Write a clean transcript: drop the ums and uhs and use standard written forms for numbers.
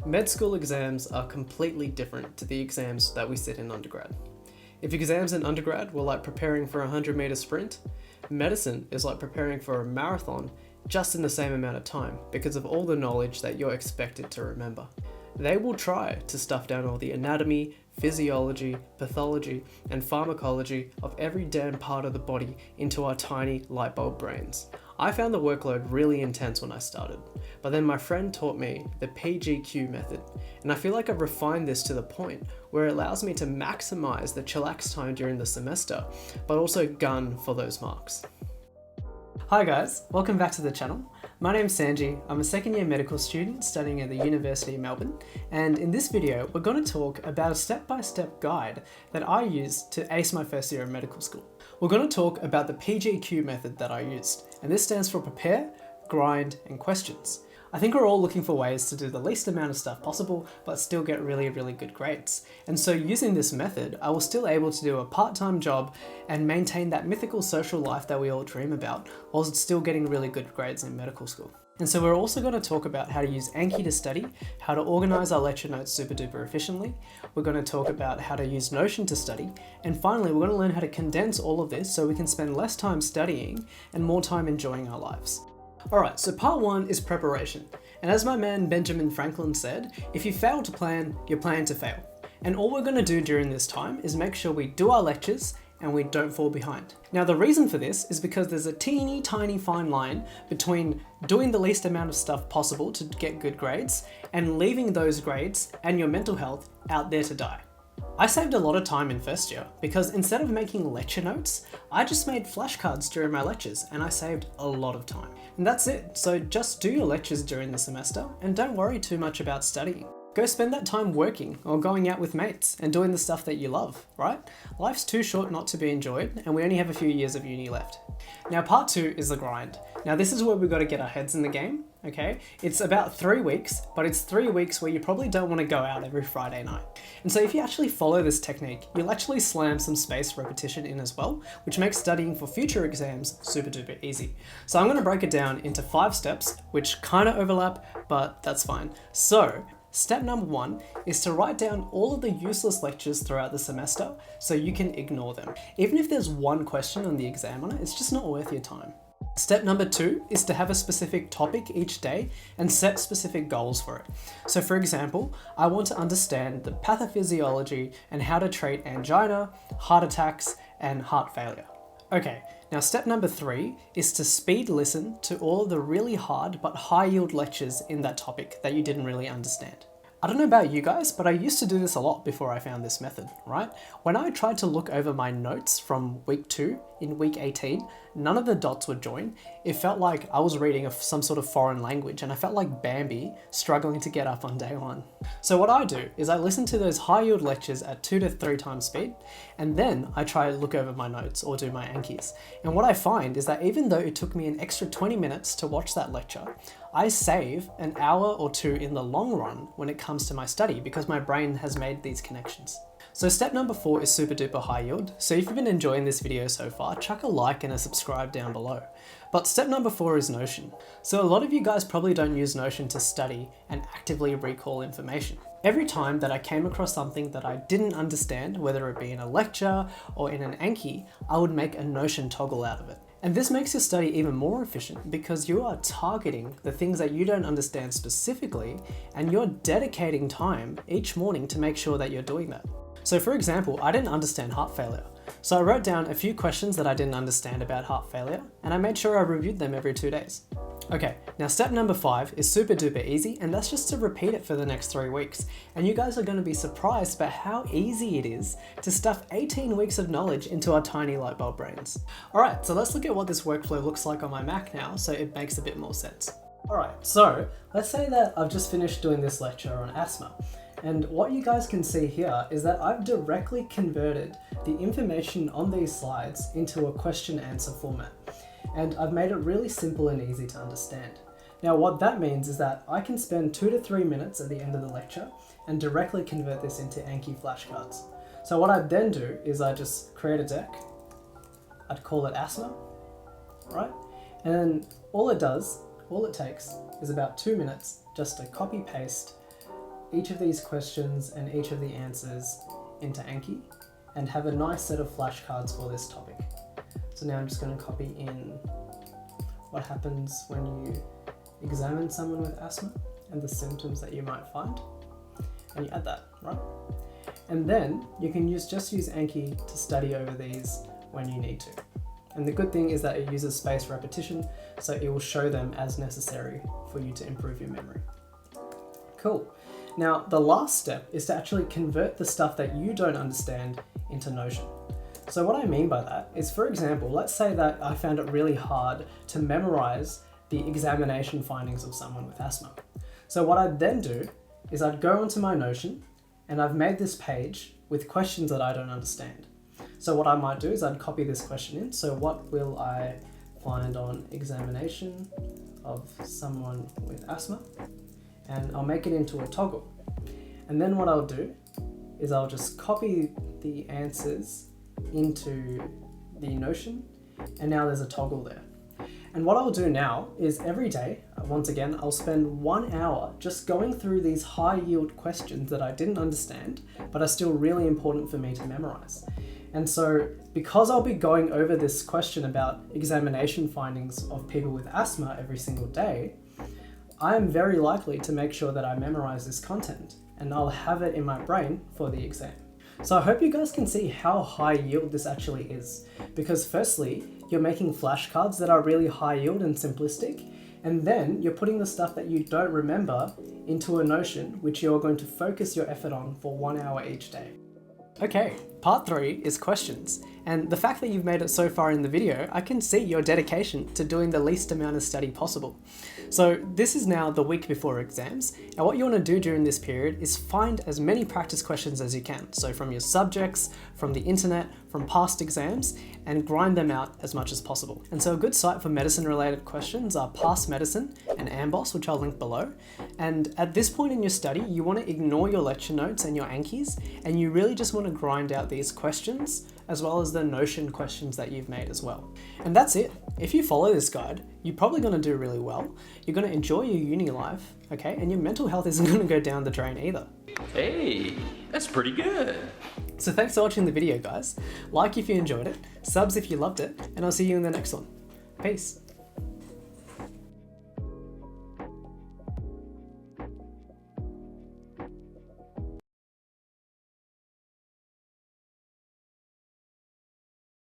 Med school exams are completely different to the exams that we sit in undergrad. If exams in undergrad were like preparing for a 100-meter sprint, medicine is like preparing for a marathon just in the same amount of time because of all the knowledge that you're expected to remember. They will try to stuff down all the anatomy, physiology, pathology, and pharmacology of every damn part of the body into our tiny light bulb brains. I found the workload really intense when I started, but then my friend taught me the PGQ method, and I feel like I've refined this to the point where it allows me to maximize the chillax time during the semester, but also gun for those marks. Hi guys, welcome back to the channel. My name's Sanji, I'm a second year medical student studying at the University of Melbourne, and in this video we're going to talk about a step-by-step guide that I used to ace my first year of medical school. We're going to talk about the PGQ method that I used, and this stands for prepare, grind, and questions. I think we're all looking for ways to do the least amount of stuff possible, but still get really good grades. And so using this method, I was still able to do a part-time job and maintain that mythical social life that we all dream about, whilst still getting really good grades in medical school. And so we're also going to talk about how to use Anki to study, how to organize our lecture notes super duper efficiently. We're going to talk about how to use Notion to study. And finally, we're going to learn how to condense all of this so we can spend less time studying and more time enjoying our lives. Alright, so part one is preparation. And as my man Benjamin Franklin said, if you fail to plan, you plan to fail. And all we're going to do during this time is make sure we do our lectures and we don't fall behind. Now the reason for this is because there's a teeny tiny fine line between doing the least amount of stuff possible to get good grades and leaving those grades and your mental health out there to die. I saved a lot of time in first year because instead of making lecture notes, I just made flashcards during my lectures and I saved a lot of time. And that's it, so just do your lectures during the semester and don't worry too much about studying. Go spend that time working or going out with mates and doing the stuff that you love, right? Life's too short not to be enjoyed and we only have a few years of uni left. Now part two is the grind. Now this is where we've got to get our heads in the game, okay? It's about 3 weeks, but it's 3 weeks where you probably don't want to go out every Friday night. And so if you actually follow this technique, you'll actually slam some spaced repetition in as well, which makes studying for future exams super duper easy. So I'm going to break it down into 5 steps, which kind of overlap, but that's fine. So step number 1 is to write down all of the useless lectures throughout the semester so you can ignore them. Even if there's one question on the exam on it, it's just not worth your time. Step number 2 is to have a specific topic each day and set specific goals for it. So for example, I want to understand the pathophysiology and how to treat angina, heart attacks, and heart failure. Okay, now step number 3 is to speed listen to all of the really hard but high yield lectures in that topic that you didn't really understand. I don't know about you guys, but I used to do this a lot before I found this method, right? When I tried to look over my notes from week 2 in week 18, none of the dots would join. It felt like I was reading some sort of foreign language and I felt like Bambi struggling to get up on day 1. So what I do is I listen to those high yield lectures at 2 to 3 times speed, and then I try to look over my notes or do my Ankis. And what I find is that even though it took me an extra 20 minutes to watch that lecture, I save an hour or 2 in the long run when it comes to my study because my brain has made these connections. So step number 4 is super duper high yield. So if you've been enjoying this video so far, chuck a like and a subscribe down below. But step number 4 is Notion. So a lot of you guys probably don't use Notion to study and actively recall information. Every time that I came across something that I didn't understand, whether it be in a lecture or in an Anki, I would make a Notion toggle out of it. And this makes your study even more efficient because you are targeting the things that you don't understand specifically and you're dedicating time each morning to make sure that you're doing that. So for example, I didn't understand heart failure. So I wrote down a few questions that I didn't understand about heart failure and I made sure I reviewed them every 2 days. Okay, now step number 5 is super duper easy and that's just to repeat it for the next 3 weeks. And you guys are going to be surprised by how easy it is to stuff 18 weeks of knowledge into our tiny light bulb brains. Alright, so let's look at what this workflow looks like on my Mac now so it makes a bit more sense. Alright, so let's say that I've just finished doing this lecture on asthma. And what you guys can see here is that I've directly converted the information on these slides into a question answer format. And I've made it really simple and easy to understand. Now what that means is that I can spend 2 to 3 minutes at the end of the lecture and directly convert this into Anki flashcards. So what I'd then do is I just create a deck, I'd call it asthma, right? And then all it takes is about 2 minutes just to copy paste each of these questions and each of the answers into Anki and have a nice set of flashcards for this topic. So now I'm just going to copy in what happens when you examine someone with asthma and the symptoms that you might find, and you add that, right? And then you can just use Anki to study over these when you need to. And the good thing is that it uses spaced repetition, so it will show them as necessary for you to improve your memory. Cool. Now, the last step is to actually convert the stuff that you don't understand into Notion. So what I mean by that is, for example, let's say that I found it really hard to memorize the examination findings of someone with asthma. So what I'd then do is I'd go onto my Notion and I've made this page with questions that I don't understand. So what I might do is I'd copy this question in. So what will I find on examination of someone with asthma? And I'll make it into a toggle. And then what I'll do is I'll just copy the answers into the Notion, and now there's a toggle there. And what I'll do now is every day, once again, I'll spend 1 hour just going through these high yield questions that I didn't understand, but are still really important for me to memorize. And so because I'll be going over this question about examination findings of people with asthma every single day, I am very likely to make sure that I memorize this content and I'll have it in my brain for the exam. So I hope you guys can see how high yield this actually is, because firstly, you're making flashcards that are really high yield and simplistic, and then you're putting the stuff that you don't remember into a Notion, which you're going to focus your effort on for 1 hour each day. Okay, part 3 is questions. And the fact that you've made it so far in the video, I can see your dedication to doing the least amount of study possible. So this is now the week before exams, and what you want to do during this period is find as many practice questions as you can. So from your subjects, from the internet, from past exams, and grind them out as much as possible. And so a good site for medicine related questions are Past Medicine and Amboss, which I'll link below. And at this point in your study, you want to ignore your lecture notes and your Ankis, and you really just want to grind out these questions as well as the Notion questions that you've made as well. And that's it. If you follow this guide, you're probably going to do really well. You're going to enjoy your uni life, okay? And your mental health isn't going to go down the drain either. Hey, that's pretty good. So thanks for watching the video, guys. Like if you enjoyed it, subs if you loved it, and I'll see you in the next one. Peace.